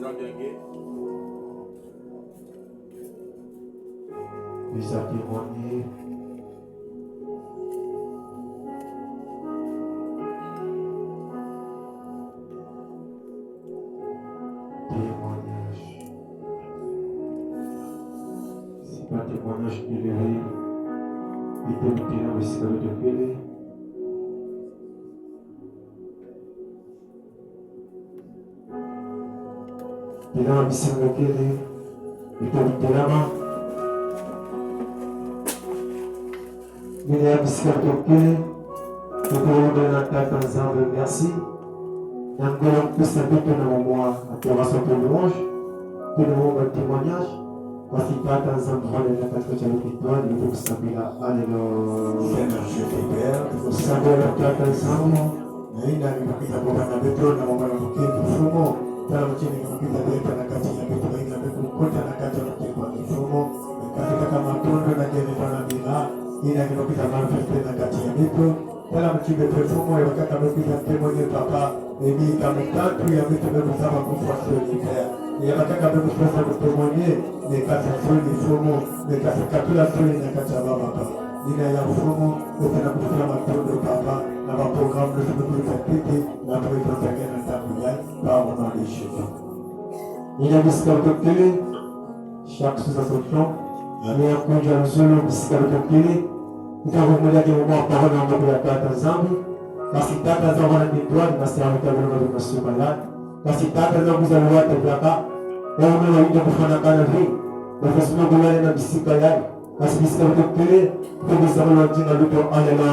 Bisa témoigner. Témoignage. C'est pas un témoignage élevé. Il peut nous dire mais c'est de quel. Il a un mission de quel. Il peut nous dire là-bas. Il est mission de quel. Nous pouvons donner la tête ensemble. Merci. Nous allons tous un peu de moi à terrasse de louange. Tout le monde un témoignage. Parce qu'il part ensemble pour aller dans la tête de l'étoile. Il faut que ça soit là. Alléluia. Seigneur, je te père. Nous savons la tête ensemble. Mais il a une petite abondance de pétrole dans mon moment qui est pour fumo. Dans le tien, il faut qu'il ait un acati à pétrole. Il a fait pour côté un acati à pétrole. Il faut fumo. Mais quand il a commencé à gagner dans la mira, il a une petite manifesté un acati à pétrole. Dans la petite pétrole, fumo, il a quand même témoigné papa. Et il a mis tant qu'il a mis tout le monde à conforter l'hiver. Il y a quand même de témoigner les cas de feu, les fumo, les cas de capitulation, les cas de papa. Il y a un fumo, le fait de papa. Dans le programme de sécurité, la présidence de la par mon nom de Jésus. Il y a des calculs, chaque sous-ascension, il y a un conjoint solo qui se calcule. Nous avons demandé à des moments parole en mode de la tête ensemble. Parce que tête ensemble on a des doigts, parce qu'il y a un tableau de monsieur malade. Parce que tête ensemble vous allez voir tes plats. Et on a eu de vous faire un canapé. Parce que sinon vous allez dans le bicycle. Parce que c'est le télé, que vous avez le dit dans le temps, alléluia.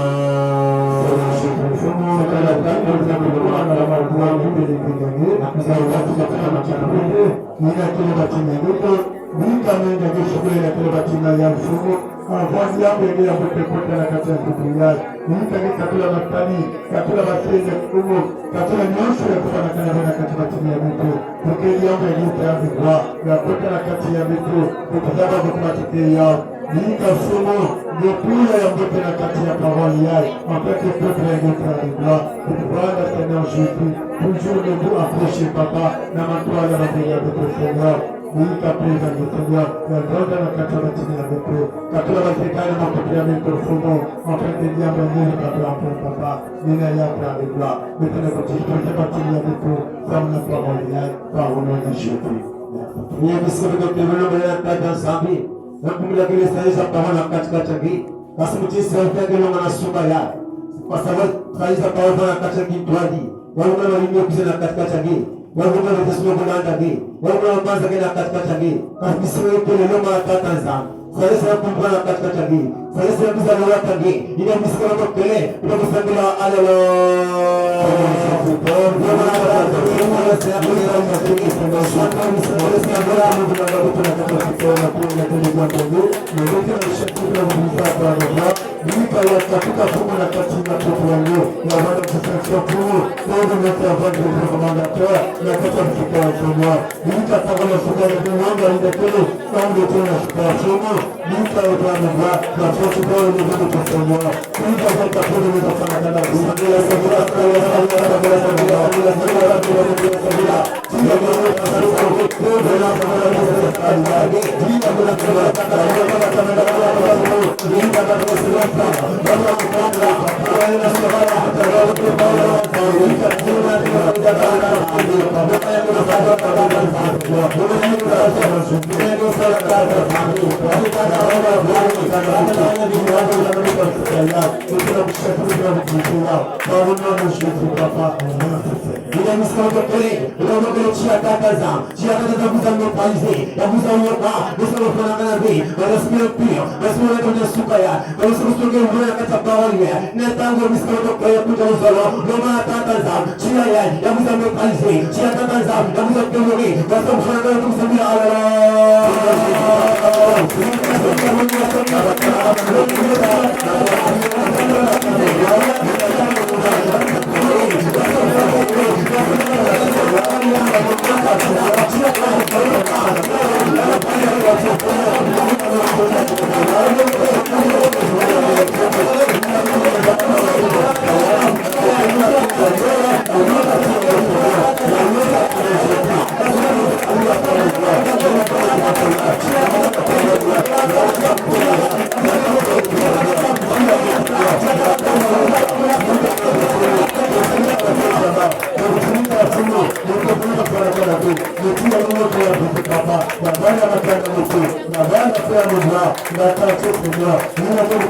Nika somo depuis la beauté la katia parole hier en fait que peuple est contre les blancs pour voir le Seigneur Jésus toujours debout approcher papa dans ma toile la prière de ton Seigneur Nika prise à le Seigneur la grande la katia va tenir avec eux katia va se calmer mon prière avec ton somo en fait que Dieu va venir katia pour papa Nina ya pour les blancs maintenant que tu peux pas tenir avec eux ça me parole hier par au nom de Jésus. Il y a des choses que tu veux nous mettre dans sa vie. Nakumbuka kile sahihi pamoja katika changi. Basi mtisi sauti ndio maana shuka ya. Kwa sababu sahihi pamoja katika kitwaji. Wao ndio walio kuzana katika changi. Wao ndio wanasema kuna changi. Wao ndio wanaanza kile katika changi. Kasi sio ile ndio maana tataza. Sahihi sana kumpana katika changi. Sahihi sana kuzana wa changi. Ile msikao kwa kile ndio kusema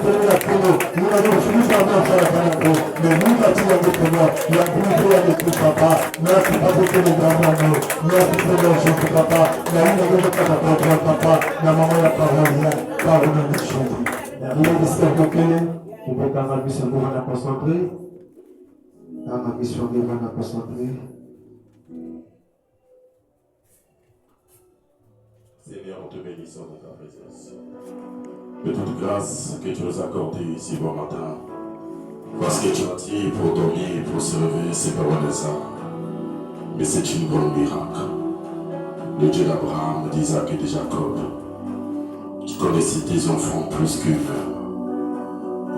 kuendelea kuno unazungusha biashara yako na Mungu atia mkono ya Mungu ya Yesu Baba na tupate kile jambo na tuseme Yesu Baba na unaweza kupata Baba na mama ya parolia par une chose la vie de ce que on peut quand même se concentrer dans ma mission de me concentrer. Seigneur, nous te bénissons de ta présence. De toute grâce que tu nous as accordée ici bon matin, parce que tu as dit pour dormir, pour se lever, c'est pas loin de ça. Mais c'est une bonne miracle. Le Dieu d'Abraham, d'Isaac et de Jacob, tu connaissais tes enfants plus qu'une.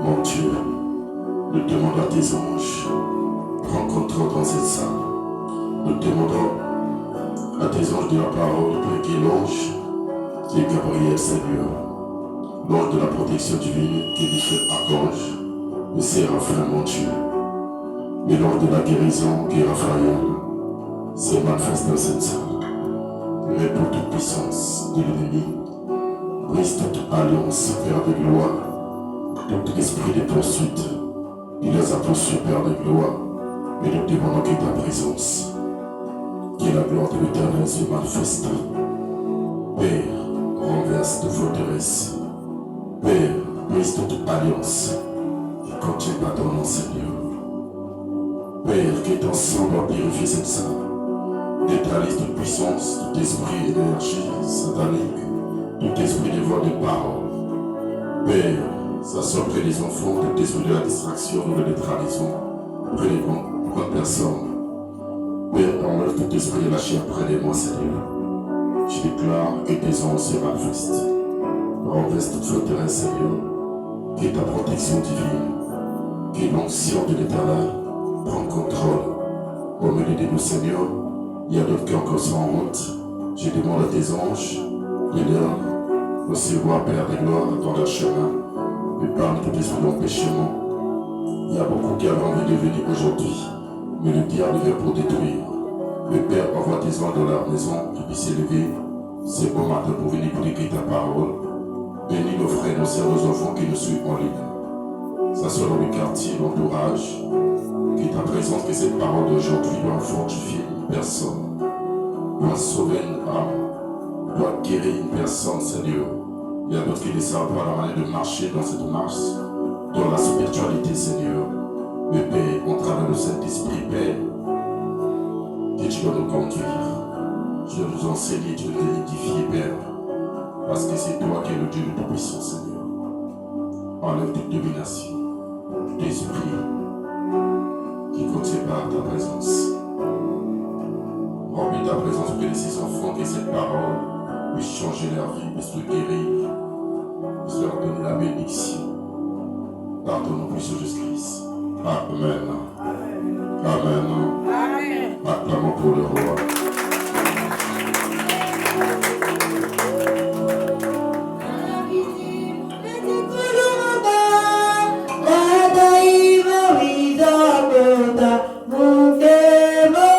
Mon Dieu, nous demandons à tes anges, rencontre dans cette salle. Nous demandons à tes anges de la parole, Père, qui est l'ange qui est Gabriel, Seigneur, l'ange de la protection divine qui est Michel Archange, le Séraphin, mon Dieu, et l'ange de la guérison qui est Raphaël, c'est manifesté dans cette salle. Mais pour toute puissance de l'ennemi, brise toute alliance, Père de gloire, tout esprit de poursuite, il les a poursuivis, Père de gloire, mais nous demandons que ta présence, que la gloire de l'Éternel se manifeste. Père, renverse toute forteresse. Père, brise toute alliance qui ne contient pas ton nom, Seigneur. Père, que ton sang doit purifier cette salle. Neutralise toute puissance, tout esprit d'énergie satanique, tout esprit de voix de parole. Père, s'assoit près des enfants, tout esprit de la distraction, nous le neutralisons près des bonnes personnes. Père, enlève tout esprit de la chair près de moi, Seigneur. Je déclare que tes anges se manifestent. Renverse toute forteresse, Seigneur. Que ta protection divine, que l'onction de l'Éternel prenne contrôle. Au milieu de nous, Seigneur, il y a d'autres qui encore sont en route. Je demande à tes anges de leur recevoir, Père de gloire, dans leur chemin. Et parmi tout esprit d'empêchement, il y a beaucoup qui avaient envie de venir aujourd'hui, mais le diable vient pour détruire. Le Père envoie tes anges dans leur maison, qui puissent s'élever. C'est bon matin pour venir prédiquer ta parole. Bénis nos frères, nos sœurs, nos enfants qui nous suivent en ligne. Ça soit dans le quartier, l'entourage. Que ta présence, que cette parole d'aujourd'hui doit fortifier une personne, doit sauver une âme, doit guérir une personne, Seigneur. Il y a d'autres qui ne savent pas la manière de marcher dans cette marche, dans la spiritualité, Seigneur. Mais Père, au travers de cet esprit, Père, que tu dois nous conduire. Tu dois nous enseigner, tu dois nous édifier, Père. Parce que c'est toi qui es le Dieu de tout-puissant, Seigneur. Enlève toute domination, tout esprit qui ne contient pas ta présence. Remplis ta présence auprès de ces enfants, que cette parole puisse changer leur vie, puisse les guérir, puisse leur donner la bénédiction. Par ton nom puissant Jésus-Christ. Amen. Amen. Acclamons pour le roi. Dada ibo ida bota mukemo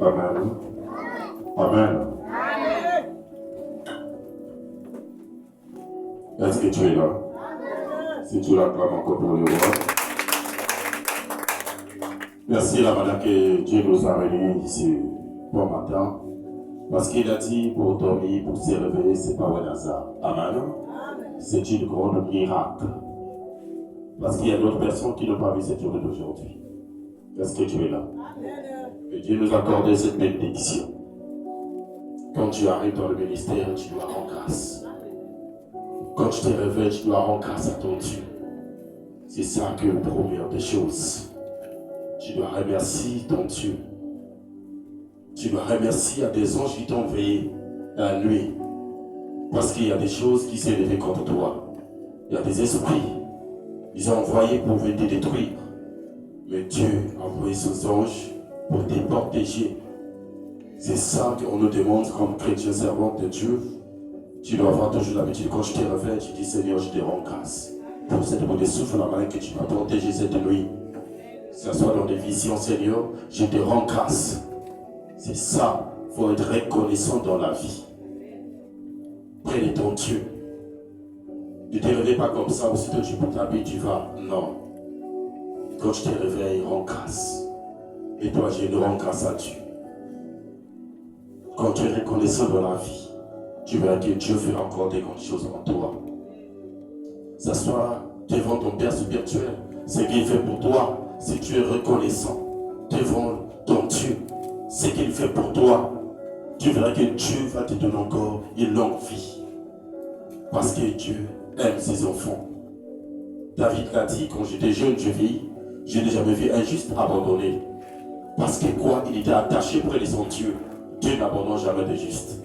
Amen. Amen. Est-ce que tu es là? Si tu l'acclames encore pour le roi. Merci la madame que Dieu nous a réunis ici bon matin. Parce qu'il a dit pour dormir, pour se réveiller, c'est pas un hasard. Amen. C'est une grande miracle. Parce qu'il y a d'autres personnes qui n'ont pas vu cette journée d'aujourd'hui. Est-ce que tu es là? Et Dieu nous a accordé cette bénédiction. Quand tu arrives dans le ministère, tu dois rendre grâce. Quand tu te réveilles, tu dois rendre grâce à ton Dieu. C'est ça que la première des choses. Tu dois remercier ton Dieu. Tu dois remercier à des anges qui t'ont veillé la nuit. Parce qu'il y a des choses qui s'est levées contre toi. Il y a des esprits. Ils ont envoyé pour venir te détruire. Mais Dieu a envoyé ses anges pour te protéger. C'est ça qu'on nous demande comme chrétien servant de Dieu. Tu dois avoir toujours l'habitude, quand je te réveille, tu dis Seigneur, je te rends grâce pour cette bout de souffle dans la main que tu m'as protégé cette nuit. Que ce soit dans des visions, Seigneur, je te rends grâce. C'est ça, il faut être reconnaissant dans la vie. Près de ton Dieu. Ne te réveille pas comme ça, aussitôt tu peux t'habiller, tu vas. Non. Quand je te réveille, rends grâce. Et toi, je ne rends grâce à Dieu. Quand tu es reconnaissant dans la vie, tu verras que Dieu fait encore des grandes choses en toi. S'asseoir devant ton Père spirituel, ce qu'il fait pour toi, si tu es reconnaissant devant ton Dieu, ce qu'il fait pour toi, tu verras que Dieu va te donner encore une longue vie. Parce que Dieu aime ses enfants. David l'a dit, quand j'étais jeune, je n'ai jamais vu un juste abandonné. Parce que quoi, il était attaché près de son Dieu. Dieu n'abandonne jamais de juste.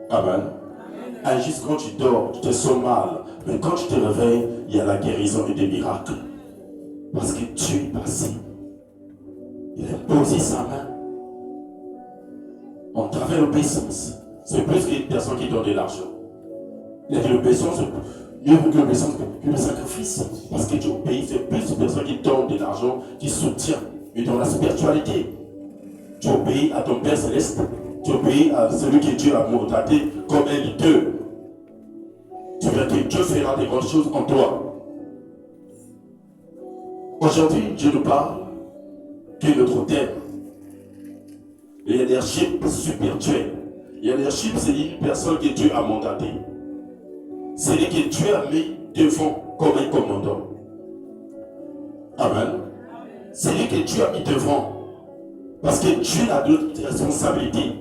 Amen. Un juste quand tu dors, tu te sens mal. Mais quand tu te réveilles, il y a la guérison et des miracles. Parce que Dieu est passé. Il a posé sa main. On travaille l'obéissance. C'est plus qu'une personne qui donne de l'argent. Il y a de l'obéissance, mieux que l'obéissance que le sacrifice. Parce que tu obéis, c'est plus une personne qui donne de l'argent, qui soutient. Mais dans la spiritualité, tu obéis à ton Père Céleste. Tu obéis à celui que Dieu a mandaté comme un leader. Tu verras que Dieu fera des grandes choses en toi. Aujourd'hui, Dieu nous parle que notre thème, le leadership spirituel. Le leadership, c'est une personne que Dieu a mandatée. C'est lui que Dieu a mis devant comme un commandant. Amen. C'est lui que Dieu a mis devant. Parce que Dieu a donné des responsabilités.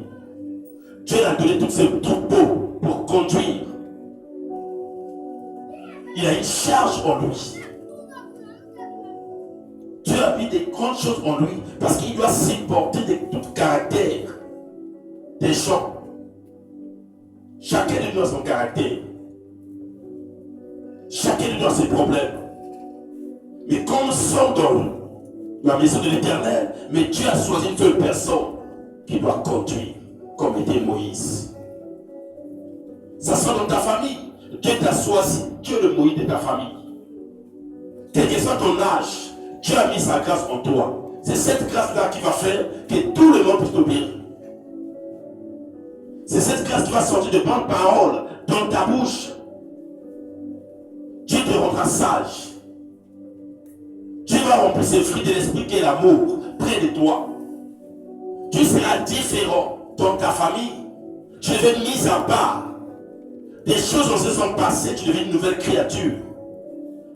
Dieu a donné tous ses troupeaux pour conduire. Il a une charge en lui. Dieu a mis des grandes choses en lui parce qu'il doit supporter tout caractère des gens. Chacun de nous a son caractère. Chacun de nous a ses problèmes. Mais quand nous sommes dans la maison de l'Éternel, mais Dieu a choisi une seule personne qui doit conduire, comme était Moïse. Ça sera dans ta famille. Dieu t'a choisi. Dieu le Moïse de ta famille. Quel que soit ton âge, Dieu a mis sa grâce en toi. C'est cette grâce-là qui va faire que tout le monde puisse t'obéir. C'est cette grâce qui va sortir de bonnes paroles dans ta bouche. Dieu te rendra sage. Dieu va remplir ce fruit de l'esprit qui est l'amour près de toi. Tu seras différent dans ta famille. Tu deviens mis à part. Des choses se sont passées, tu deviens une nouvelle créature.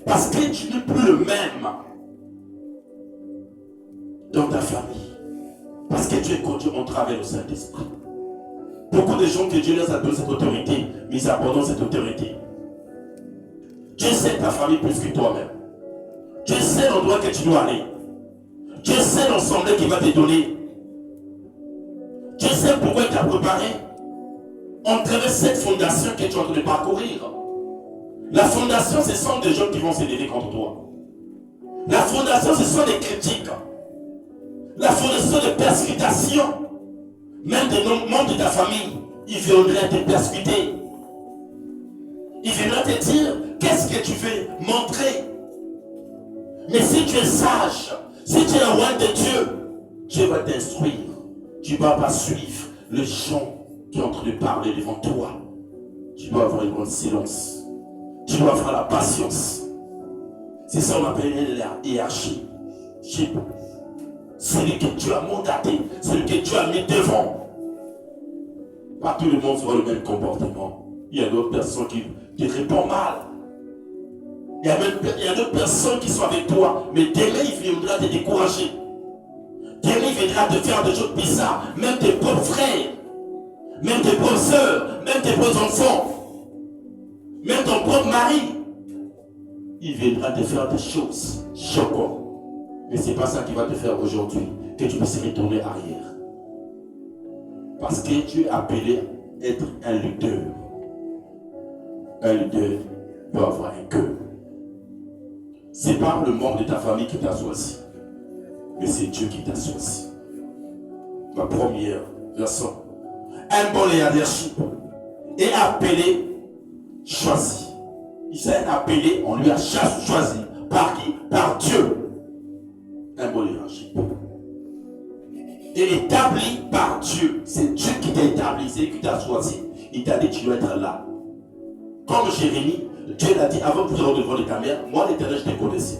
Parce que tu n'es plus le même dans ta famille. Parce que tu es conduit en travers du Saint-Esprit. Beaucoup de gens que Dieu leur a donné cette autorité, mais ils abandonnent cette autorité. Dieu sait ta famille plus que toi-même. Dieu sait l'endroit que tu dois aller. Dieu sait l'ensemble qu'il va te donner. Dieu sait pourquoi il t'a préparé. On traverse cette fondation que tu es en train de parcourir. La fondation, ce sont des gens qui vont s'élever contre toi. La fondation, ce sont des critiques. La fondation des persécutations. Même des membres de ta famille, ils viendraient te persécuter. Ils viendraient te dire, qu'est-ce que tu veux montrer? Mais si tu es sage, si tu es un roi de Dieu, Dieu va t'instruire. Tu ne vas pas suivre les gens qui sont en train de parler devant toi. Tu dois avoir une grande silence. Tu dois avoir la patience. C'est ça qu'on appelle la hiérarchie. Celui que Dieu a mandaté, celui que Dieu a mis devant. Pas tout le monde aura le même comportement. Il y a d'autres personnes qui répondent mal. Il y a d'autres personnes qui sont avec toi, mais demain il viendra te décourager. Demain il viendra te faire des choses bizarres. Même tes propres frères, même tes propres soeurs, même tes propres enfants, même ton propre mari. Il viendra te faire des choses choquantes. Mais ce n'est pas ça qui va te faire aujourd'hui que tu puisses retourner arrière. Parce que tu es appelé à être un lutteur. Un lutteur doit avoir un cœur. Ce n'est pas le membre de ta famille qui t'a choisi, mais c'est Dieu qui t'a choisi. Ma première leçon. Un bon leadership est appelé, choisi. Il s'est appelé, on lui a choisi. Par qui? Par Dieu. Un bon leadership. Et établi par Dieu. C'est Dieu qui t'a établi, c'est lui qui t'a choisi. Il t'a dit tu dois être là. Comme Jérémie, Dieu l'a dit avant de faire devant de ta mère, moi l'Éternel je te connaissais.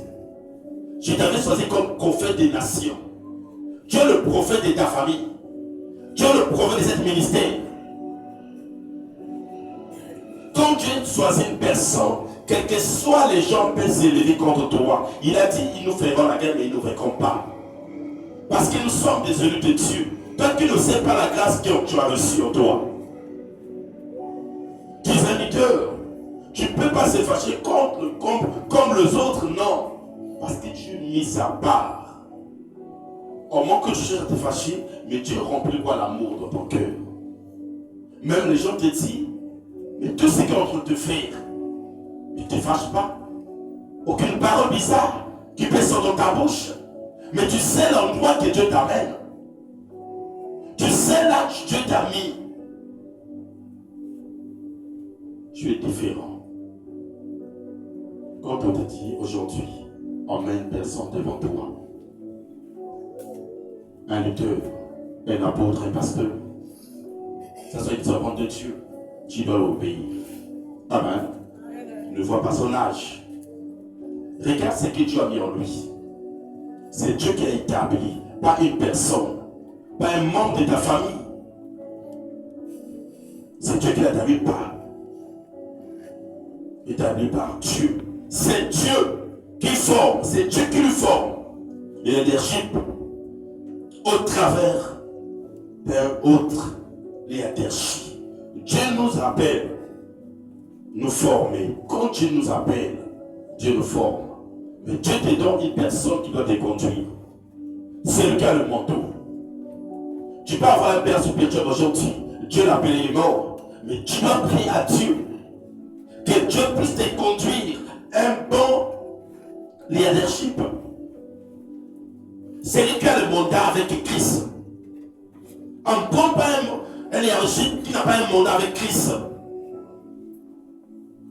Je t'avais choisi comme prophète des nations. Dieu est le prophète de ta famille. Dieu est le prophète de cette ministère. Quand Dieu choisit une personne, quels que soient les gens peuvent s'élever contre toi, il a dit, ils nous feront la guerre, mais ils ne nous vaincront pas. Parce que nous sommes des élus de Dieu. Toi qui ne sais pas la grâce que tu as reçue en toi. Tu es un leader. Tu ne peux pas se fâcher contre, comme les autres, non. Parce que tu es mis à part. Au moins que tu cherches à te fâcher, mais Dieu remplit quoi l'amour dans ton cœur. Même les gens te disent, mais tout ce qu'ils sont en train de te faire, ne te fâche pas. Aucune parole bizarre qui peut sortir dans ta bouche. Mais tu sais l'endroit que Dieu t'amène. Tu sais là que Dieu t'a mis. Tu es différent. Quand on te dit aujourd'hui, on met une personne devant toi, un lutteur, un apôtre, un pasteur, ça soit une servante de Dieu, tu dois l'obéir. Amen. Ne vois pas son âge. Regarde ce que Dieu a mis en lui. C'est Dieu qui a établi, pas une personne, pas un membre de ta famille. C'est Dieu qui l'a établi par Dieu. C'est Dieu qui forme, c'est Dieu qui lui forme. Le leadership au travers d'un autre leadership. Dieu nous appelle, nous former. Quand Dieu nous appelle, Dieu nous forme. Mais Dieu te donne une personne qui doit te conduire. C'est le cas le manteau. Tu peux avoir un père spirituel aujourd'hui. Dieu l'a appelé les morts. Mais tu dois prier à Dieu que Dieu puisse te conduire un bon leadership. C'est le cas le mandat avec Christ. On ne prend pas un leadership qui n'a pas un mandat avec Christ.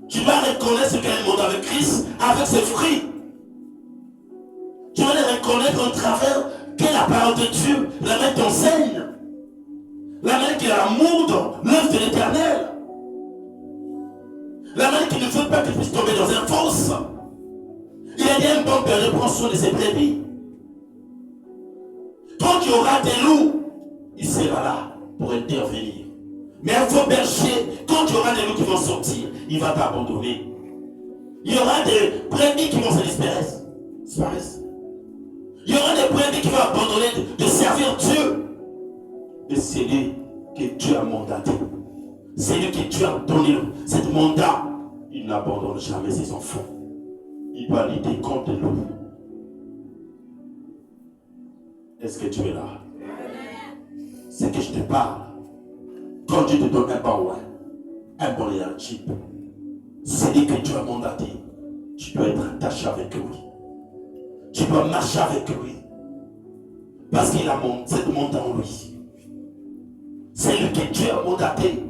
Tu vas reconnaître ce qu'est un mandat avec Christ avec ses fruits. parole de Dieu, la main t'enseigne. La main qui a l'amour dans l'œuvre de l'Éternel. La main qui ne veut pas que tu puisses tomber dans un fosse. Il a dit un bon berger prend soin de ses brebis. Quand il y aura des loups, il sera là pour intervenir. Mais un faux berger, quand il y aura des loups qui vont sortir, il va t'abandonner. Il y aura des brebis qui vont se disparaître. Il y aura des brebis qui vont abandonner de servir Dieu. Et c'est lui que Dieu a mandaté. C'est lui que Dieu a donné cette mandat. Il n'abandonne jamais ses enfants. Il va lutter contre les loups. Est-ce que tu es là? C'est que je te parle. Quand Dieu te donne un bon wine, un bon leadership, c'est lui que Dieu a mandaté. Tu dois être attaché avec lui. Tu dois marcher avec lui. Parce qu'il a cette mandat en lui. C'est lui que Dieu a mandaté.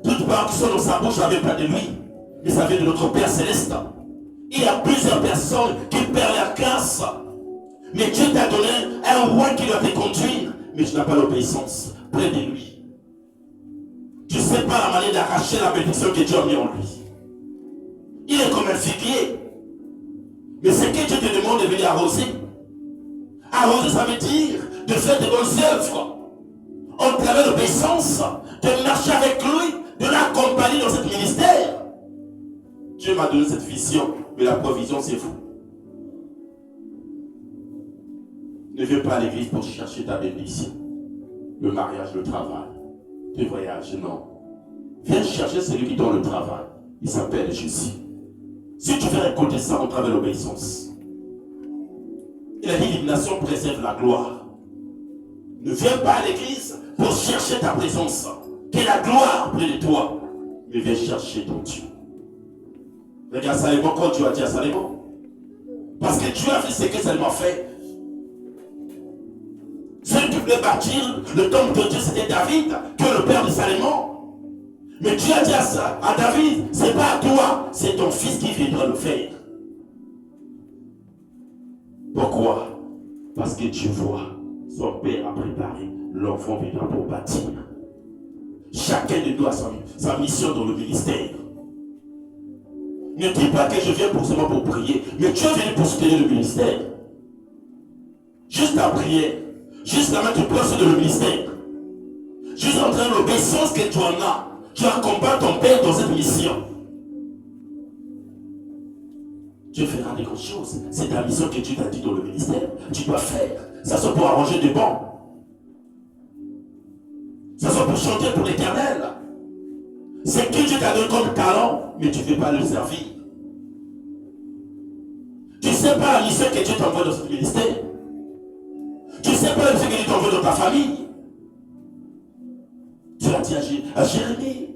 Toutes paroles qui sont dans sa bouche, ça ne vient pas de lui, mais ça vient de notre Père Céleste. Il y a plusieurs personnes qui perdent la grâce. Mais Dieu t'a donné un roi qui doit te conduire, mais tu n'as pas l'obéissance près de lui. Tu ne sais pas la manière d'arracher la bénédiction que Dieu a mis en lui. Il est comme un figuier. Mais ce que Dieu te demande de venir arroser. Arroser, ça veut dire de faire de bonnes œuvres. En travers l'obéissance, de marcher avec lui, de l'accompagner dans ce ministère. Dieu m'a donné cette vision, mais la provision c'est vous. Ne viens pas à l'église pour chercher ta bénédiction. Le mariage, le travail, tes voyages, non. Viens chercher celui qui donne le travail. Il s'appelle Jésus. Si tu veux récolter ça, on travers l'obéissance. Il a dit l'élimination préserve la gloire. Ne viens pas à l'église pour chercher ta présence. Quelle est la gloire près de toi. Mais viens chercher ton Dieu. Regarde Salomon, quand Dieu a dit à Salomon. Parce que Dieu a fait ce que Salomon a fait. Celui qui voulait bâtir le temple de Dieu, c'était David, que le père de Salomon. Mais Dieu a dit à David, c'est pas à toi, c'est ton fils qui viendra le faire. Pourquoi? Parce que Dieu voit, son père a préparé, l'enfant viendra pour bâtir. Chacun de nous a sa mission dans le ministère. Ne dis pas que je viens pour seulement pour prier, mais Dieu est venu pour soutenir le ministère. Juste la prière, juste la main tu prends sur le ministère. Juste en train de l'obéissance que tu en as. Tu accompagnes ton père dans cette mission. Dieu fera des grandes choses. C'est ta mission que Dieu t'a dit dans le ministère. Tu dois faire. Ça soit pour arranger des bancs. Ça soit pour chanter pour l'Éternel. C'est que Dieu t'a donné comme talent, mais tu ne veux pas le servir. Tu ne sais pas la mission que Dieu t'envoie dans ce ministère. Tu ne sais pas la mission que Dieu t'envoie dans ta famille. Tu l'as dit à Jérémie.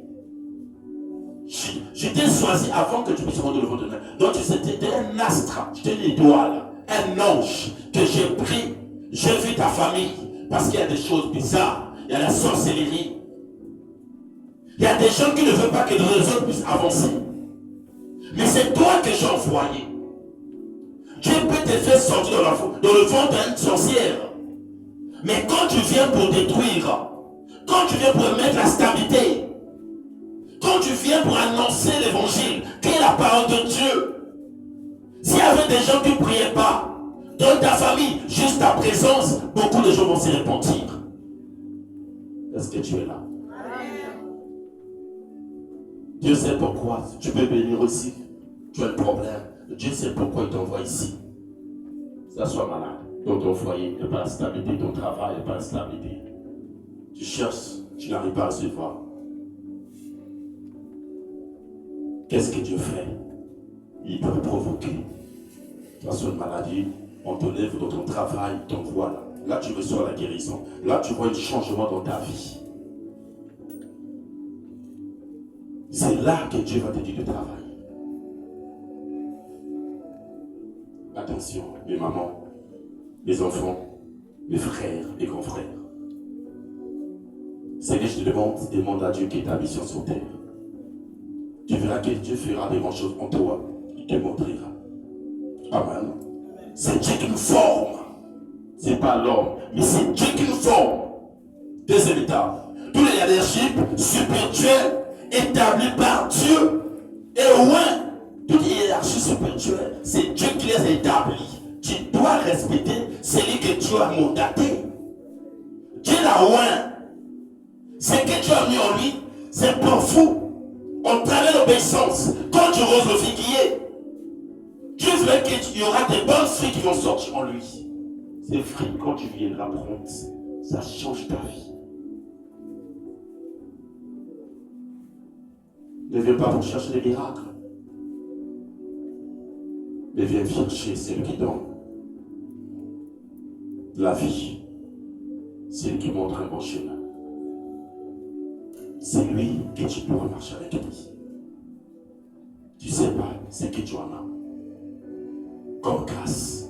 Je t'ai choisi avant que tu puisses rendre le votre main. Donc tu étais un astre, j'étais une étoile, un ange que j'ai pris. J'ai vu ta famille. Parce qu'il y a des choses bizarres. Il y a la sorcellerie. Il y a des gens qui ne veulent pas que les autres puissent avancer. Mais c'est toi que j'ai envoyé. Dieu peut te faire sortir dans le ventre d'une sorcière. Mais quand tu viens pour détruire, quand tu viens pour mettre la stabilité, quand tu viens pour annoncer l'évangile, qui est la parole de Dieu, s'il y avait des gens qui ne priaient pas, dans ta famille, juste ta présence, beaucoup de gens vont se repentir. Est-ce que tu es là? Dieu sait pourquoi. Tu peux venir aussi. Tu as un problème. Dieu sait pourquoi il t'envoie ici. Ça soit malade. Dans ton foyer, il n'y a pas la stabilité. Ton travail, il n'y a pas la stabilité. Tu cherches, tu n'arrives pas à recevoir. Qu'est-ce que Dieu fait? Il peut provoquer. Tu as une maladie, on te lève dans ton travail, ton voit là. Là, tu reçois la guérison. Là, tu vois un changement dans ta vie. C'est là que Dieu va te dire de travailler. Attention, mes mamans, mes enfants, mes frères, mes grands frères. C'est que je te demande à Dieu qui est ta mission sur terre. Tu verras que Dieu fera des grandes choses en toi. Il te montrera. Amen. C'est Dieu qui nous forme. c'est pas l'homme, mais c'est Dieu qui nous forme. Deuxième étape, tous les leaderships spirituels établis par Dieu et loin, toute hiérarchie spirituelle, c'est Dieu qui les a établis. Tu dois respecter celui que Dieu a mandaté. Dieu l'a loin. Ce que Dieu a mis en lui, c'est pour vous. On travers l'obéissance. Quand tu roses le figuier, Dieu veut qu'il y aura des bonnes fruits qui vont sortir en lui. Ces fruits, quand tu viendras prendre, ça change ta vie. Ne viens pas pour chercher des miracles. Mais viens chercher celui qui donne la vie. Celui qui montre un bon chemin. C'est lui que tu pourras marcher avec lui. Tu ne sais pas ce que tu en as. Comme grâce.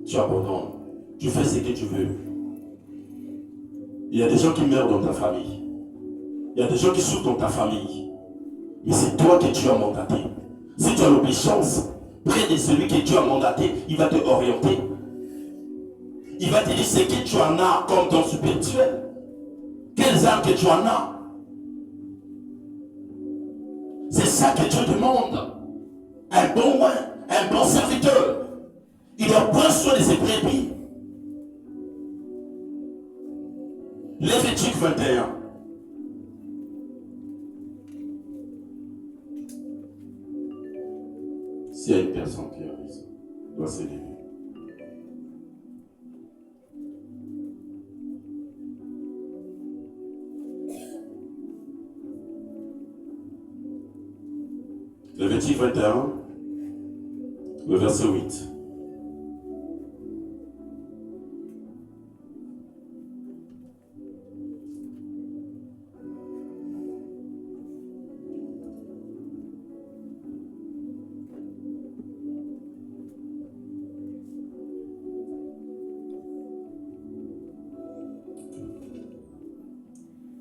Tu abandonnes. Tu fais ce que tu veux. Il y a des gens qui meurent dans ta famille. Il y a des gens qui souffrent dans ta famille. Mais c'est toi que Dieu a mandaté. Si tu as l'obéissance, près de celui que Dieu a mandaté, il va te orienter. Il va te dire ce que tu en as comme don spirituel. Quelles armes que tu en as. C'est ça que Dieu demande. Un bon serviteur. Il doit prendre soin de ses brebis. Lévitique 21. S'il y a une personne qui a raison, doit se lever. Lévitique 21, le verset 8.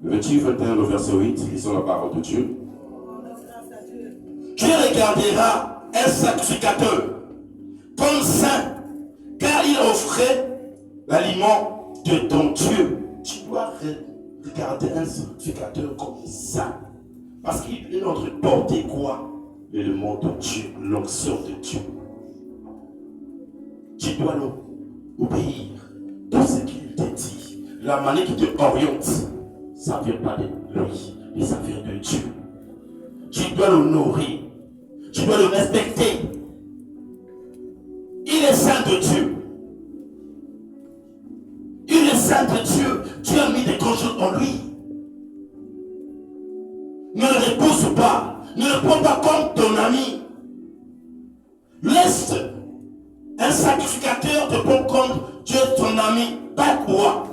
Lévitique 21, le verset 8, lisons la parole de Dieu. Tu regarderas un sacrificateur comme saint, car il offrait l'aliment de ton Dieu. Tu dois regarder un sacrificateur comme saint, parce qu'il est notre portée quoi? L'élément de Dieu, l'onction de Dieu. Tu dois l'obéir, tout ce qu'il te dit, la manière qu'il te oriente, ça ne vient pas de lui, mais ça vient de Dieu. Tu dois l'honorer. Tu dois le respecter. Il est saint de Dieu. Il est saint de Dieu. Dieu a mis des conjoints en lui. Ne le repousse pas. Ne le prends pas comme ton ami. Laisse un sacrificateur te prendre comme Dieu ton ami. Pas toi.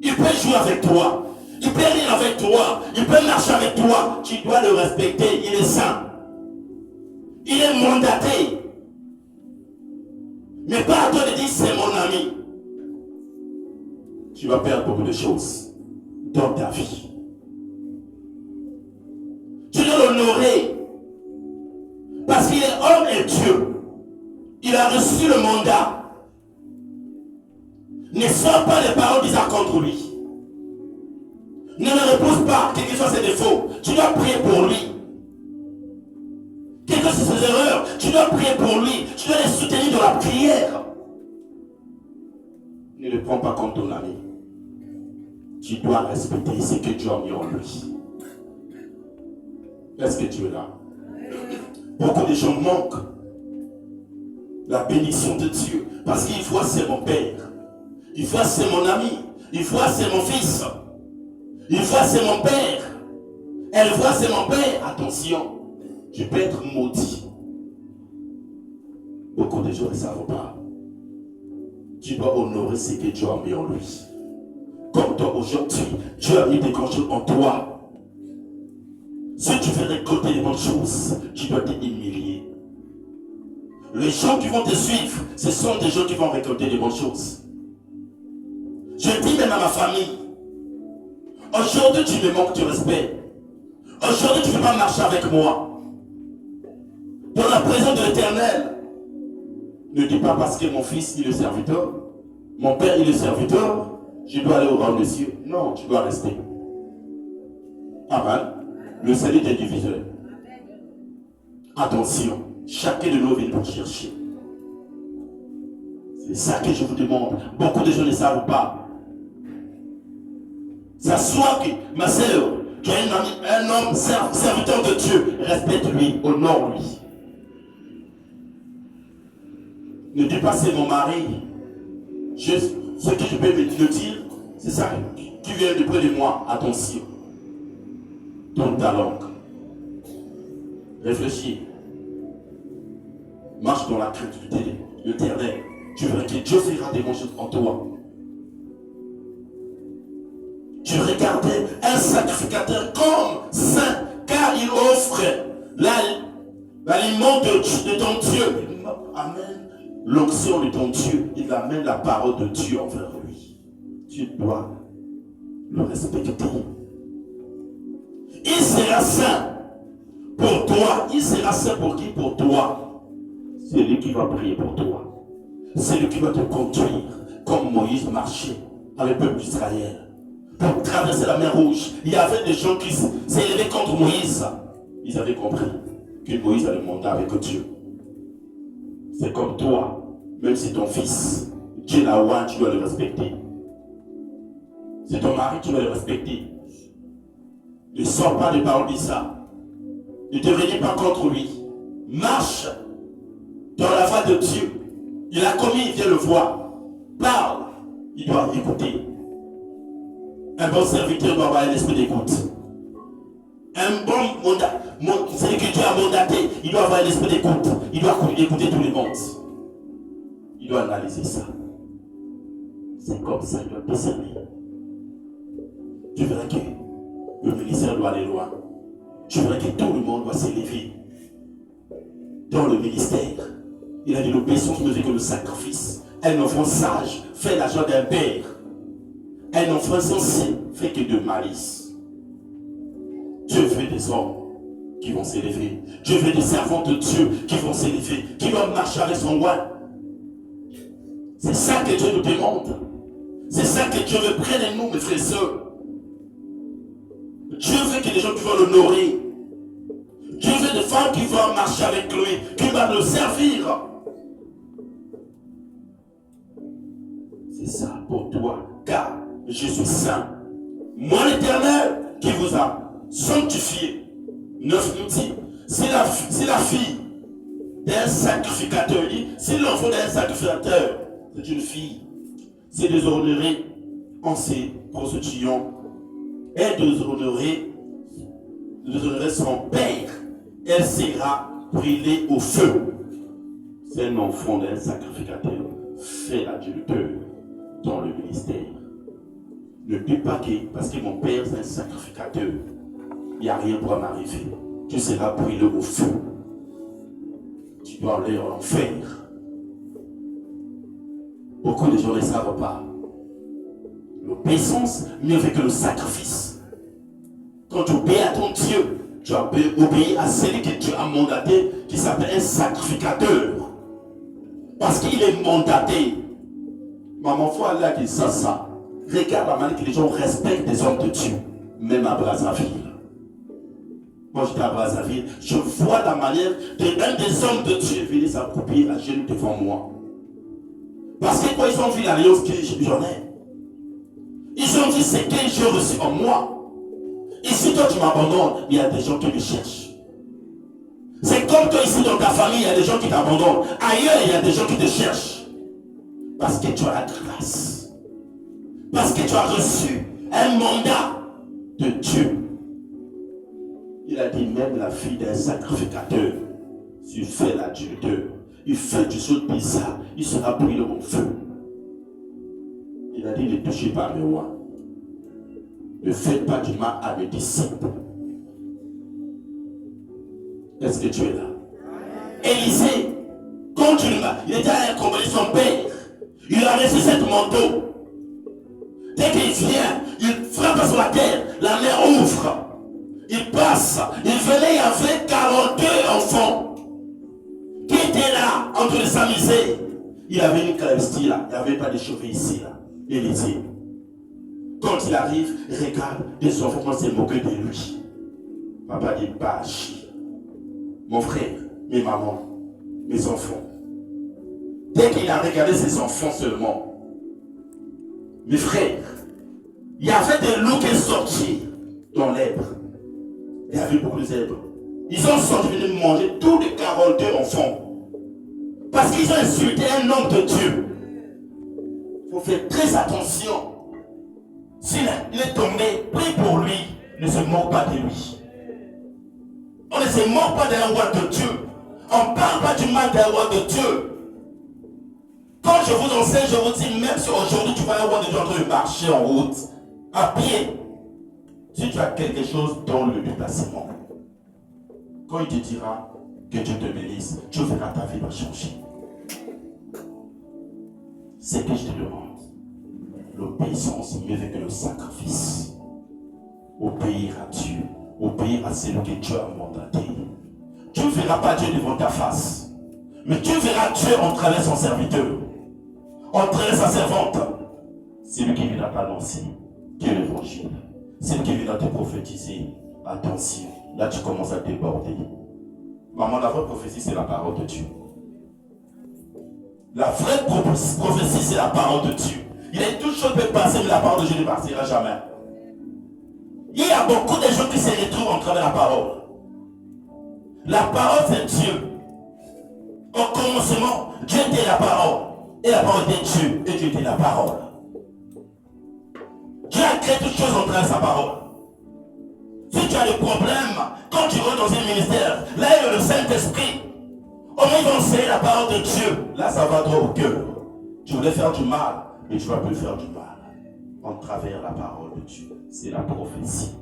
Il peut jouer avec toi. Il peut rire avec toi, il peut marcher avec toi, tu dois le respecter, il est saint. Il est mandaté. Mais pas à toi de dire c'est mon ami. Tu vas perdre beaucoup de choses dans ta vie. Tu dois l'honorer. Parce qu'il est homme et Dieu. Il a reçu le mandat. Ne sors pas les paroles d'Isaac contre lui. Ne le repousse pas, quels que soient ses défauts. Tu dois prier pour lui. Quelles que soient ses erreurs, tu dois prier pour lui. Tu dois les soutenir dans la prière. Ne le prends pas comme ton ami. Tu dois respecter ce que Dieu a mis en lui. Est-ce que tu es là? Beaucoup de gens manquent la bénédiction de Dieu parce qu'ils voient c'est mon père. Ils voient c'est mon ami. Ils voient c'est mon fils. Une fois c'est mon père. Elle voit c'est mon père. Attention, je peux être maudit. Beaucoup de gens ne savent pas. Tu dois honorer ce que Dieu a mis en lui. Comme toi aujourd'hui, Dieu a mis des grandes choses en toi. Si tu veux récolter les bonnes choses, tu dois t'humilier. Les gens qui vont te suivre, ce sont des gens qui vont récolter des bonnes choses. Je dis même à ma famille, aujourd'hui, tu me manques de respect. Aujourd'hui, tu ne peux pas marcher avec moi. Dans la présence de l'Éternel, Ne dis pas parce que mon fils il est serviteur, mon père il est serviteur, je dois aller au royaume des cieux. Non, tu dois rester. Amen. Le salut est diviseur. Attention, chacun de nous vient pour chercher. C'est ça que je vous demande. Beaucoup de gens ne savent pas. Ça soit que, ma sœur, tu as un homme serviteur de Dieu, respecte-lui, honore-lui. Ne dis pas c'est mon mari. Ce que je peux te dire, c'est ça. Tu viens de près de moi. Attention. Tourne ta langue. Réfléchis. Marche dans la créativité de l'Éternel. Tu verras que Dieu fera des bonnes choses en toi. Tu regardais un sacrificateur comme saint, car il offre l'aliment de ton Dieu. Amen. L'onction de ton Dieu, il amène la parole de Dieu envers lui. Tu dois le respecter. Il sera saint pour toi. Il sera saint pour qui? Pour toi. C'est lui qui va prier pour toi. C'est lui qui va te conduire comme Moïse marchait avec le peuple d'Israël. Pour traverser la mer Rouge, il y avait des gens qui s'élevaient contre Moïse. Ils avaient compris que Moïse avait monté avec Dieu. C'est comme toi, même si ton fils, Dieu l'a oué, tu dois le respecter. C'est ton mari, tu dois le respecter. Ne sors pas des paroles de ça. Ne te réunis pas contre lui. Marche dans la voie de Dieu. Il a commis, il vient le voir. Parle, il doit écouter. Un bon serviteur doit avoir un esprit d'écoute. Un bon mandat, celui que Dieu a mandaté, il doit avoir un esprit d'écoute. Il doit écouter tous les mondes. Il doit analyser ça. C'est comme ça qu'il doit discerner. Tu verras que le ministère doit aller loin. Tu verras que tout le monde doit s'élever dans le ministère. Il a dit l'obéissance ne fait que le sacrifice. Un enfant sage fait la joie d'un père. Un enfant sensé fait que de malice. Dieu veut des hommes qui vont s'élever. Dieu veut des servants de Dieu qui vont s'élever, qui vont marcher avec son roi. C'est ça que Dieu nous demande. C'est ça que Dieu veut près de nous, mes frères et sœurs. Dieu veut que les gens qui vont l'honorer. Dieu veut des femmes qui vont marcher avec lui, qui vont le servir. C'est ça pour toi, car je suis saint. Moi l'Éternel qui vous a sanctifié. 9 nous dit, si la fille d'un sacrificateur, si l'enfant d'un sacrificateur, c'est une fille, c'est déshonoré en se prostituant et déshonorer son père, elle sera brûlée au feu. C'est un enfant d'un sacrificateur, fait l'adultère dans le ministère. Ne dis pas que parce que mon père c'est un sacrificateur, il n'y a rien pour m'arriver. Tu seras brûlé au feu. Tu dois aller en enfer. Beaucoup de gens ne savent pas. L'obéissance mieux fait que le sacrifice. Quand tu obéis à ton Dieu, tu obéis à celui que Dieu a mandaté, qui s'appelle un sacrificateur. Parce qu'il est mandaté. Maman, il faut aller à ça. Regarde la manière que les gens respectent des hommes de Dieu, même à Brazzaville. Moi, j'étais à Brazzaville, je vois la manière d'un des hommes de Dieu venir s'accroupir à genoux devant moi. Parce que quand ils ont vu l'alliance que j'en ai, ils ont dit ce que j'ai reçu en moi. Ici, toi, tu m'abandonnes, il y a des gens qui me cherchent. C'est comme toi, ici, dans ta famille, il y a des gens qui t'abandonnent. Ailleurs, il y a des gens qui te cherchent. Parce que tu as la grâce. Parce que tu as reçu un mandat de Dieu. Il a dit même la fille d'un sacrificateur, s'il fait l'adultère, il fait des choses bizarres, il sera brûlé au feu. Il a dit ne touchez pas mes rois. Ne faites pas du mal à mes disciples. Est-ce que tu es là? Élisée, continue. Il était allé accompagner son père. Il a laissé cette manteau. Dès qu'il vient, il frappe sur la terre, la mer ouvre. Il passe, il venait, il y avait 42 enfants qui étaient là en train de s'amuser. Il avait une calvitie là, il n'y avait pas de cheveux ici là. Il était. Quand il arrive, il regarde, les enfants commencent à se moquer de lui. Papa dit, bâche. Mon frère, mes mamans, mes enfants. Dès qu'il a regardé ses enfants seulement, mes frères, il y avait des loups qui sont sortis dans l'herbe. Il y avait beaucoup de zèbres. Ils ont sorti venus manger tous les 42 enfants. Parce qu'ils ont insulté un homme de Dieu. Il faut faire très attention. S'il est tombé, prie pour lui. Ne se moque pas de lui. On ne se moque pas d'un roi de Dieu. On ne parle pas du mal d'un roi de Dieu. Quand je vous enseigne, je vous dis, même si aujourd'hui tu vois un roi de Dieu en train de marcher en route, à pied, si tu as quelque chose dans le déplacement, quand il te dira que Dieu te bénisse, tu verras ta vie va changer. C'est que je te demande. L'obéissance est mieux que le sacrifice. Obéir à Dieu, obéir à celui que Dieu a mandaté. Tu ne verras pas Dieu devant ta face, mais tu verras Dieu en travers son serviteur, en travers sa servante. C'est lui qui viendra t'annoncer que l'évangile. C'est lui qui viendra te prophétiser. Attention, là tu commences à déborder. Maman, la vraie prophétie, c'est la parole de Dieu. La vraie prophétie, c'est la parole de Dieu. Il y a toute chose qui peut passer, mais la parole de Dieu ne partira jamais. Il y a beaucoup de gens qui se retrouvent en travers de la parole. La parole, c'est Dieu. Au commencement, Dieu était la parole. Et la parole était Dieu. Et Dieu était la parole. Dieu a créé toutes choses en travers de sa parole. Si tu as des problèmes, quand tu rentres dans un ministère, là il y a le Saint-Esprit. Au moins ils vont enseigner la parole de Dieu. Là ça va droit au cœur. Tu voulais faire du mal, mais tu ne vas plus faire du mal. En travers la parole de Dieu. C'est la prophétie.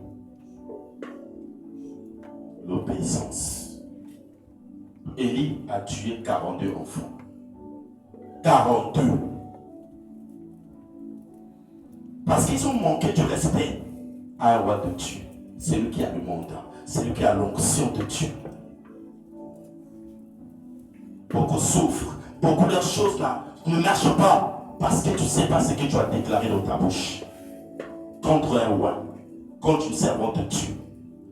L'obéissance. Élie a tué 42 enfants. 42. Parce qu'ils ont manqué du respect à un roi de Dieu. C'est lui qui a le mandat. C'est lui qui a l'onction de Dieu. Beaucoup souffrent. Beaucoup de choses là ne marchent pas. Parce que tu ne sais pas ce que tu as déclaré dans ta bouche. Contre un roi. Contre une servante de Dieu.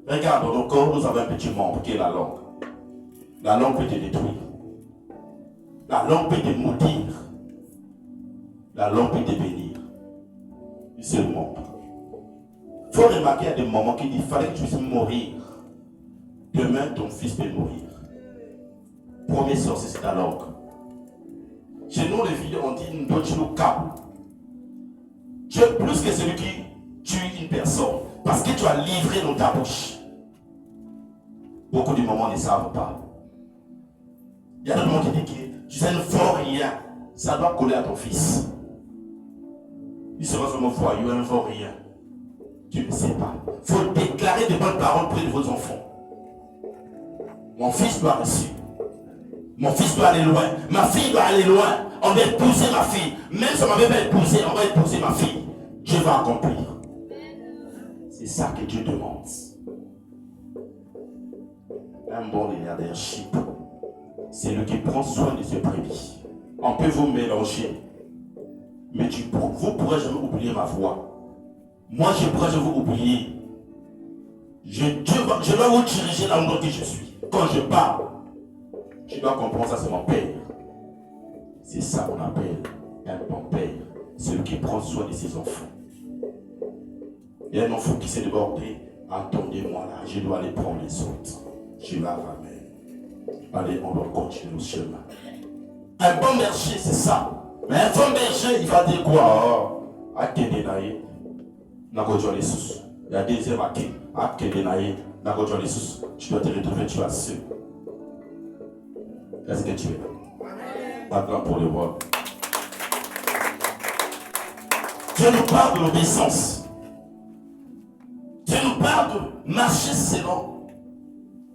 Regarde, dans nos corps, nous avons un petit membre qui est la langue. La langue peut te détruire. La langue peut te maudire. La langue peut te bénir. C'est le membre. Il faut remarquer à des moments qu'il dit qu'il fallait que tu puisses mourir. Demain, ton fils peut mourir. Premier sorcier, c'est ta langue. Chez nous, les vidéos, on dit une doit nous cap. Tu es plus que celui qui tue une personne. Parce que tu as livré dans ta bouche. Beaucoup de moments ne savent pas. Il y a des gens qui disent que tu sais ne fais rien. Ça doit coller à ton fils. Il sera vraiment voyou, un vaurien. Tu ne sais pas. Il faut déclarer de bonnes paroles près de vos enfants. Mon fils doit réussir. Mon fils doit aller loin. Ma fille doit aller loin. On va épouser ma fille. Même si on ne m'avait pas épousé, on va épouser ma fille. Dieu va accomplir. C'est ça que Dieu demande. Un bon leadership, c'est le qui prend soin de ses brebis. On peut vous mélanger. Mais vous ne pourrez jamais oublier ma voix. Moi, je ne pourrai jamais vous oublier. Je dois vous diriger l'endroit que je suis. Quand je parle, je dois comprendre ça, c'est mon père. C'est ça qu'on appelle un bon père. Celui qui prend soin de ses enfants. Il y a un enfant qui s'est débordé. Attendez-moi là, je dois aller prendre les autres. Je la ramène. Allez, on va continuer le chemin. Un bon berger, c'est ça. Mais un bon berger, il va dire quoi? Il y a des heures tu dois te retrouver, tu as su. Est-ce que tu es là? D'accord pour le voir. Dieu nous parle de l'obéissance. Dieu nous parle de marcher selon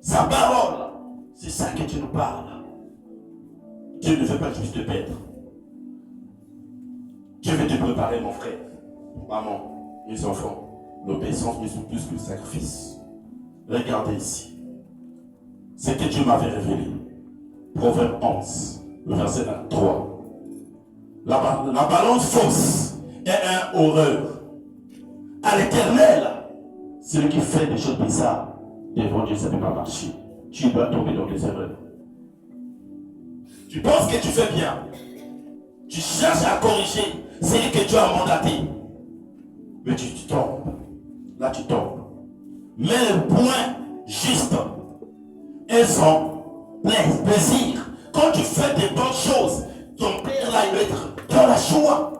sa parole. C'est ça que Dieu nous parle. Dieu ne veut pas que tu puisses te perdre. Dieu veut te préparer, mon frère, maman, mes enfants. L'obéissance mais plus que le sacrifice. Regardez ici. C'est que Dieu m'avait révélé. Proverbe 11, le verset 3. La balance fausse est un horreur. À l'Éternel, celui qui fait des choses bizarres devant Dieu, ça ne peut pas marcher. Tu vas tomber dans des erreurs. Tu penses que tu fais bien. Tu cherches à corriger celui que tu as mandaté. Mais tu tombes. Là, tu tombes. Mais le point juste est son plaisir. Quand tu fais des bonnes choses, ton père là, il va être dans la joie.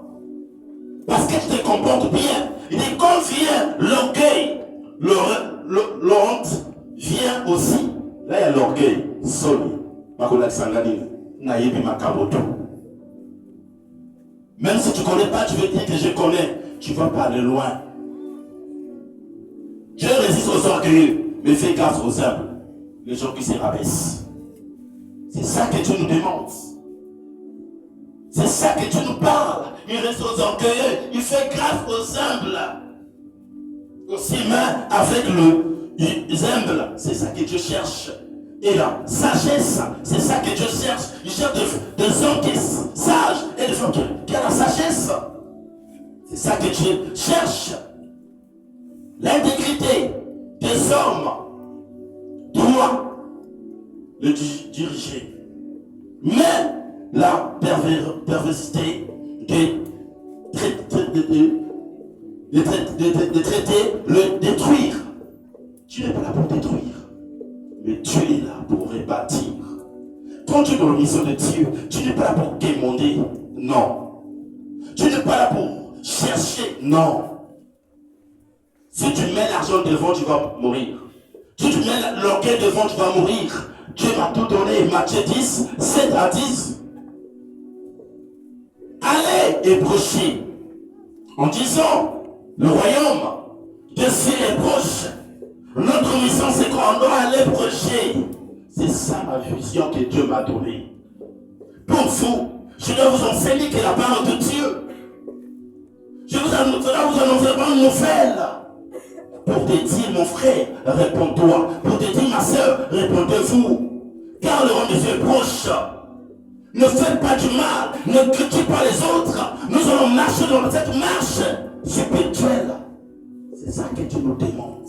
Parce que tu te comportes bien. Il dit, quand vient l'orgueil, l'honte vient aussi. Là, il y a l'orgueil. Soli. Même si tu ne connais pas, tu veux dire que je connais. Tu vas pas aller loin. Dieu résiste aux orgueilleux, mais fais grâce aux humbles. Les gens qui se rabaissent. C'est ça que Dieu nous demande. C'est ça que Dieu nous parle. Il reste aux orgueilleux, il fait grâce aux humbles. Aussi même avec les humbles, c'est ça que Dieu cherche. Et la sagesse, c'est ça que Dieu cherche. Il cherche des hommes qui sont sages et des femmes qui ont la sagesse. C'est ça que Dieu cherche. L'intégrité des hommes doit le diriger. Mais la perversité de traiter, le détruire. Tu n'es pas là pour détruire, mais tu es là pour rebâtir. Quand tu es dans la mission de Dieu, tu n'es pas là pour quémander. Non. Tu n'es pas là pour chercher. Non. Si tu mets l'argent devant, tu vas mourir. Si tu mets l'orgueil devant, tu vas mourir. Dieu m'a tout donné. Matthieu 10, 7 à 10. Allez et prêchez en disant, le royaume de Dieu est proche. Notre mission, c'est qu'on doit aller prêcher. C'est ça ma vision que Dieu m'a donnée. Pour vous, je dois vous enseigner que la parole de Dieu. Je vous annonce pas une nouvelle. Pour te dire, mon frère, réponds-toi. Pour te dire, ma soeur, répondez-vous. Car le royaume de Dieu est proche. Ne faites pas du mal. Ne critiquez pas les autres. Nous allons marcher dans cette marche spirituelle. C'est ça que Dieu nous demande.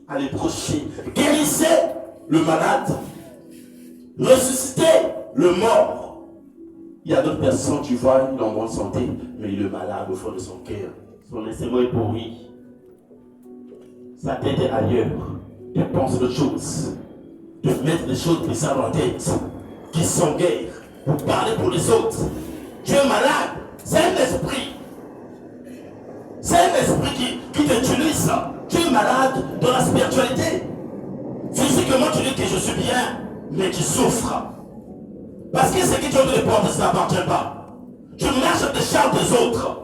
Allez prêcher. Guérissez le malade. Ressuscitez le mort. Il y a d'autres personnes, tu vois, il est en bonne santé, mais il est malade au fond de son cœur. Son estomac est pourri. Sa tête est ailleurs. Il pense de choses. De mettre des choses bizarres dans la tête. Qui sont guerres. Pour parler pour les autres. Tu es malade. C'est un esprit. C'est un esprit qui t'utilise. Tu es malade dans la spiritualité. Physiquement, tu dis que je suis bien, mais tu souffres. Parce que ce que tu as de porter, ça n'appartient pas. Tu marches des charmes des autres.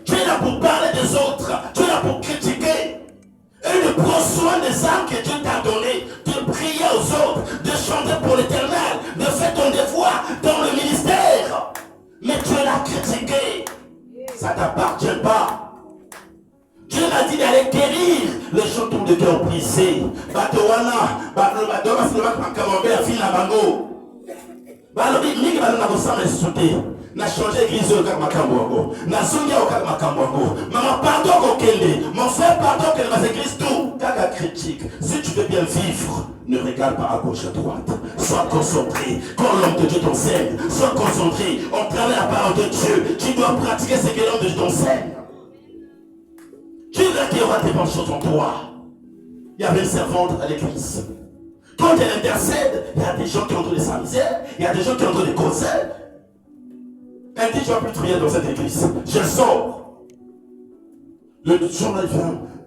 Tu es là pour parler des autres. Tu es là pour critiquer. Et de prendre soin des âmes que Dieu t'a données. De prier aux autres. De chanter pour l'Éternel. De faire ton devoir dans le ministère. Mais tu es là à critiquer. Ça ne t'appartient pas. Dieu m'a dit d'aller guérir les gens tout de cœur brisés. Batowana, Badoma, c'est le bac à Camembert, à Fina Bango. Balobi, Miki Balona, vous savez, sauter. N'a changé l'église au Kakmakambouango. N'a zonga au Kakmakambouango. Maman, pardon, Kokende. Mon frère, pardon, qu'elle m'a église tout. Kaka critique. Si tu veux bien vivre, ne regarde pas à gauche, à droite. Sois concentré. Quand l'homme de Dieu t'enseigne, sois concentré. On travaille la parole de Dieu. Tu dois pratiquer ce que l'homme de Dieu t'enseigne. Tu verras qu'il y aura des bonnes choses en toi. Il y avait une servante à l'église. Quand elle intercède, il y a des gens qui ont trouvé sa misère, il y a des gens qui ont trouvé des causes. Elle dit, je ne vais plus travailler dans cette église. Je sors. Le jour là,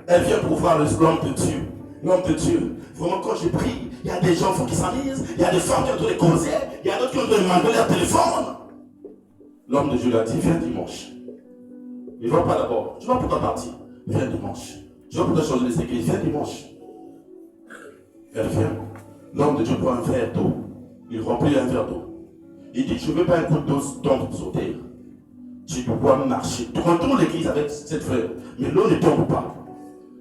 elle vient pour voir l'homme de Dieu. L'homme de Dieu. Vraiment, quand je prie, il y a des enfants qui s'amusent, il y a des femmes qui ont trouvé des causes, il y a d'autres qui ont trouvé demander leur téléphone. L'homme de Dieu lui a dit, viens dimanche. Il ne va pas d'abord. Tu vas pourquoi partir? Viens dimanche. Tu vas pourquoi changer les églises? Viens dimanche. Elle vient. L'homme de Dieu prend un verre d'eau. Il remplit un verre d'eau. Il dit, je ne veux pas un coup d'eau tombe sur terre. Tu dois marcher. Tu contournes l'église avec cette fleur. Mais l'eau ne tombe pas.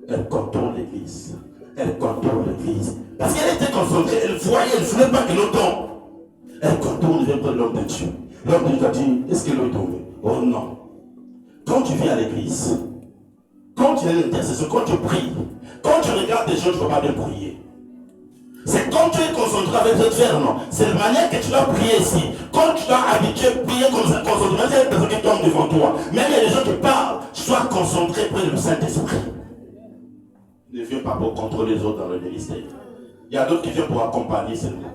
Elle contourne l'église. Elle contourne l'église. Parce qu'elle était concentrée. Elle voyait, elle ne voulait pas que l'eau tombe. Elle contourne vers l'homme de Dieu. L'homme de Dieu t'a dit, est-ce que l'eau est tombée? Oh non. Quand tu viens à l'église, quand tu as une intercession, quand tu pries, quand tu regardes des gens, tu ne peux pas bien prier. C'est quand tu es concentré avec cette faire, non. C'est la manière que tu dois prier ici. Quand tu dois habituer à prier comme ça, concentré, même s'il y a des personnes qui tombent devant toi, même il y a des gens qui parlent, sois concentré près du Saint-Esprit. Ne viens pas pour contrôler les autres dans le ministère. Il y a d'autres qui viennent pour accompagner seulement.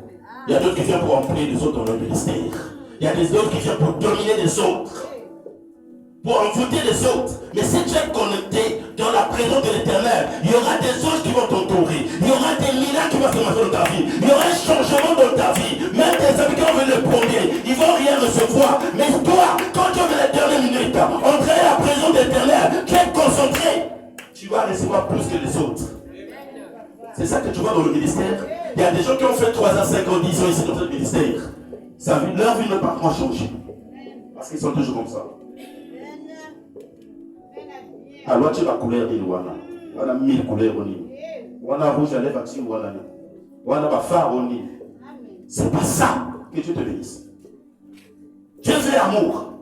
Il y a d'autres qui viennent pour employer les autres dans le ministère. Il y a des autres qui viennent pour dominer les autres. Pour envoûter les autres. Mais si tu es connecté dans la présence de l'Éternel, il y aura des autres qui vont t'entourer. Il y aura des miracles qui vont se passer dans ta vie. Il y aura un changement dans ta vie. Même tes amis qui vont venir le premier, ils ne vont rien recevoir. Mais toi, quand tu veux la dernière minute, entrer à la présence de l'Éternel, tu es concentré. Tu vas recevoir plus que les autres. C'est ça que tu vois dans le ministère. Il y a des gens qui ont fait 3 ans, 5 ans, 10 ans ici dans ce ministère. Leur vie n'a pas vraiment changé. Parce qu'ils sont toujours comme ça. Alors tu as la couleur de l'Ouana. On a 1000 couleurs au Nil. On a rouge à lèvres, on a pas phare au Nil. C'est pas ça que Dieu te bénisse. Dieu veut l'amour.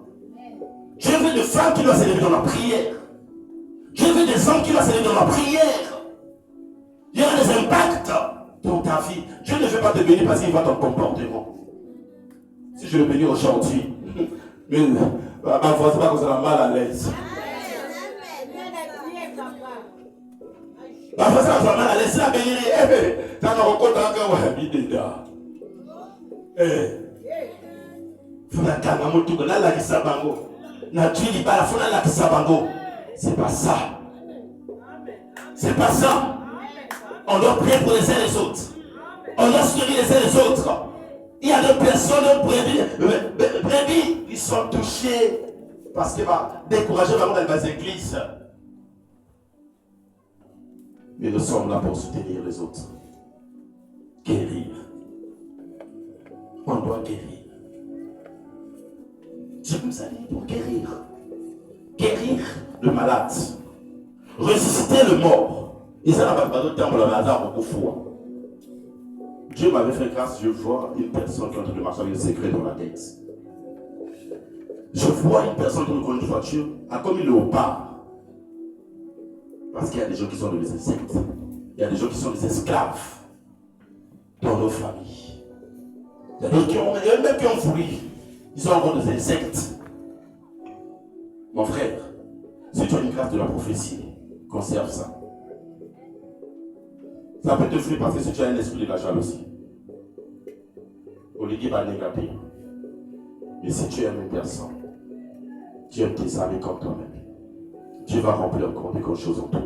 Dieu veut des femmes qui doivent s'élever dans la prière. Dieu veut des hommes qui doivent s'élever dans la prière. Il y aura des impacts dans ta vie. Dieu ne veut pas te bénir parce qu'il voit ton comportement. Si je le bénis aujourd'hui, mais ma voix va causer la mal à l'aise. Ma voix va mal à l'aise. La bénir, tu as un rencontre encore. Funa kanga mutuko na la kisabango. Na tuili bala funa la kisabango. C'est pas ça. C'est pas ça. On doit prier pour les uns et les autres. On doit soutenir les uns et les autres. Il y a des personnes, brebis, qui sont touchées parce qu'ils vont décourager vraiment dans les églises. Mais nous sommes là pour soutenir les autres. Guérir. On doit guérir. Dieu nous a dit pour guérir. Guérir le malade. Ressusciter le mort. Et ça n'a pas de temps pour le hasard beaucoup de fois. Dieu m'avait fait grâce, je vois une personne qui est en train de marcher avec le secret dans la tête. Je vois une personne qui me conduit une voiture, a commis le haut-pas. Parce qu'il y a des gens qui sont des insectes. Il y a des gens qui sont des esclaves dans nos familles. Il y a d'autres qui ont, même qui ont voulu. Ils sont encore des insectes. Mon frère, si tu as une grâce de la prophétie, conserve ça. Ça peut te fuir parce que si tu as un esprit de la jalousie, Olivier va négatif. Mais si tu aimes une personne, tu aimes tes amis comme toi-même, Dieu va remplir encore des grandes choses en toi.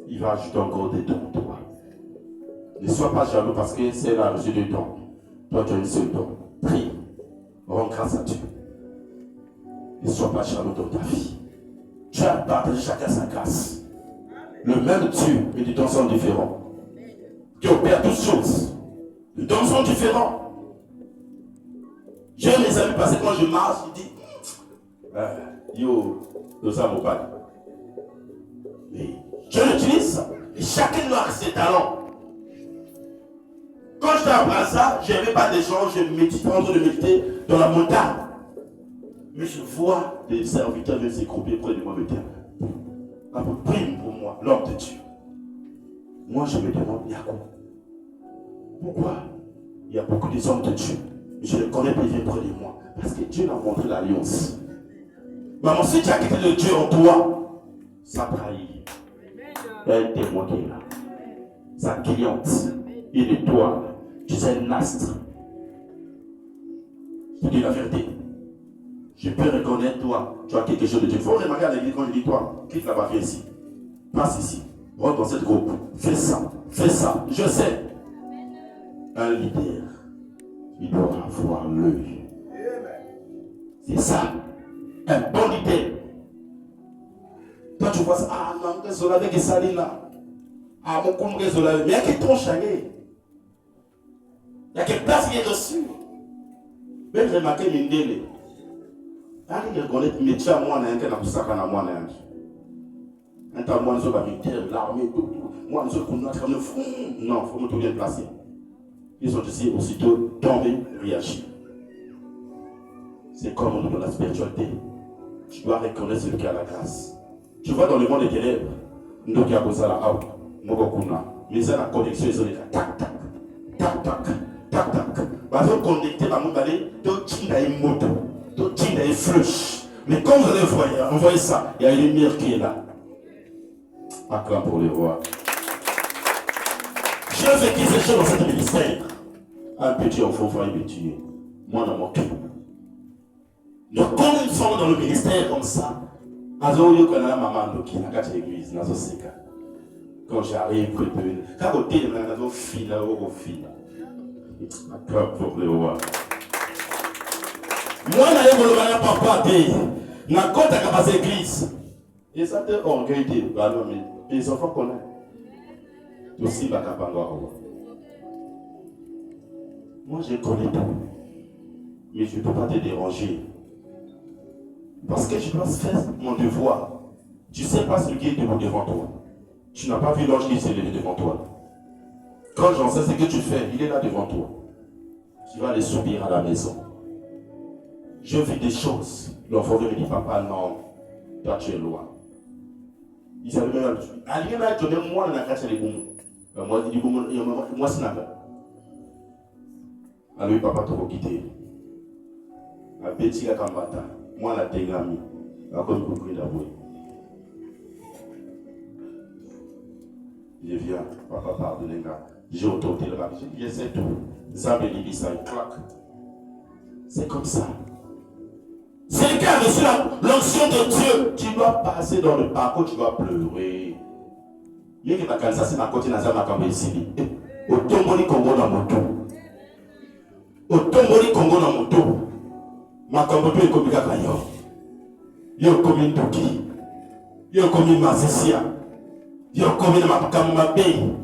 Il va ajouter encore des dons en toi. Ne sois pas jaloux parce que c'est la reçu des dons. Toi, tu as une seule don. Prie. Rends grâce à Dieu. Ne sois pas jaloux dans ta vie. Tu as partagé chacun sa grâce. Le même Dieu, mais les dons sont différents. Qui opère toutes choses. Les dons sont différents. J'ai mes amis parce que quand je marche, je dis yo, nous sommes pas. Mais je l'utilise. Et chacun doit avoir ses talents. Quand j'étais à Brazza, je n'avais pas des gens, je méditais, en train de méditer dans la montagne. Mais je vois des serviteurs venir s'écrouper près de moi, me dire prie pour moi, l'homme de Dieu. Moi, je me demande, il y a quoi? Pourquoi? Il y a beaucoup des hommes de Dieu. Je les connais pas, ils viennent près de moi. Parce que Dieu m'a montré l'alliance. Maman, si tu as quitté le Dieu en toi, ça trahit. Il y a un témoin qui est là. Sa cliente, une étoile. Tu sais, un astre. Je te dis la vérité. Je peux reconnaître toi. Tu as quelque chose de Dieu. Il faut remarquer à l'église quand je dis toi, quitte là-bas, viens ici. Passe ici. Rentre dans cette groupe. Fais ça. Fais ça. Je sais. Un leader, il doit avoir l'œil. C'est ça. Un bon leader. Toi, tu vois ça. Ah, non, désolé avec Salina. Ah, mon con, désolé. Mais il y a qui t'ont changé. Il y a quelle place qui est dessus. Même remarquer Mindele. Allez reconnaître métier à moi, on a un peu de ça à moi. Un temps, moi, nous sommes militaires, l'armée, tout. Moi, nous sommes notre front. Non, il faut me tout bien placer. Ils sont ici aussitôt tombés, réagir. comme dans la spiritualité, tu dois reconnaître celui qui a la grâce. Tu vois dans le monde des ténèbres, nous qui avons ça là, mais ça la connexion ils ont les tac tac tac tac tac tac. Parce que connecter la monde d'aller, tu as une moto, tu as une flèche. Mais quand vous allez voir, on voit ça, il y a une lumière qui est là. Acclame pour les rois. J'ai vécu ces choses dans cet ministère. Un petit enfant failli me tuer. Moi dans mon cœur. Donc quand nous sommes dans le ministère comme ça, quand j'arrive, quand au thé, on a fil, au fil. Acclame pour les rois. Moi, je n'ai papa, je n'ai pas de l'église. Et ça te orgueil, mais les enfants connaissent. Aussi, je moi, je connais tout. Mais je ne peux pas te déranger. Parce que je dois faire mon devoir. Tu ne sais pas ce qui est debout devant toi. Tu n'as pas vu l'ange qui s'est levé devant toi. Quand j'en sais ce que tu fais, il est là devant toi. Tu vas aller subir à la maison. Je vis des choses. L'enfant me dit, papa, non, toi tu es loin. Il s'est même allé là, tu es moi, dans la casse des boum. Moi, je dis, moi, c'est n'a pas. Alors, papa, tu vas quitter. La petite la cambata. Moi, la tengami. La comme beaucoup d'avouer. Je viens, papa, pardonnez-moi. J'ai autorité de la vie. Je sais tout. Ça me dit ça, il claque. C'est comme ça. C'est le cas de l'onction de Dieu. Tu dois passer dans le parcours, tu dois pleurer. Il y a des gens qui ma côté dans ma campagne ici. Au tomboli Congo dans mon dos. Au tomboli Congo dans mon dos. Ma campagne est comme ça. Il y a comme une doki. Il y a comme une mazissia. Il y a comme une mapkamabé.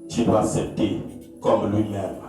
Tu dois accepter comme lui-même.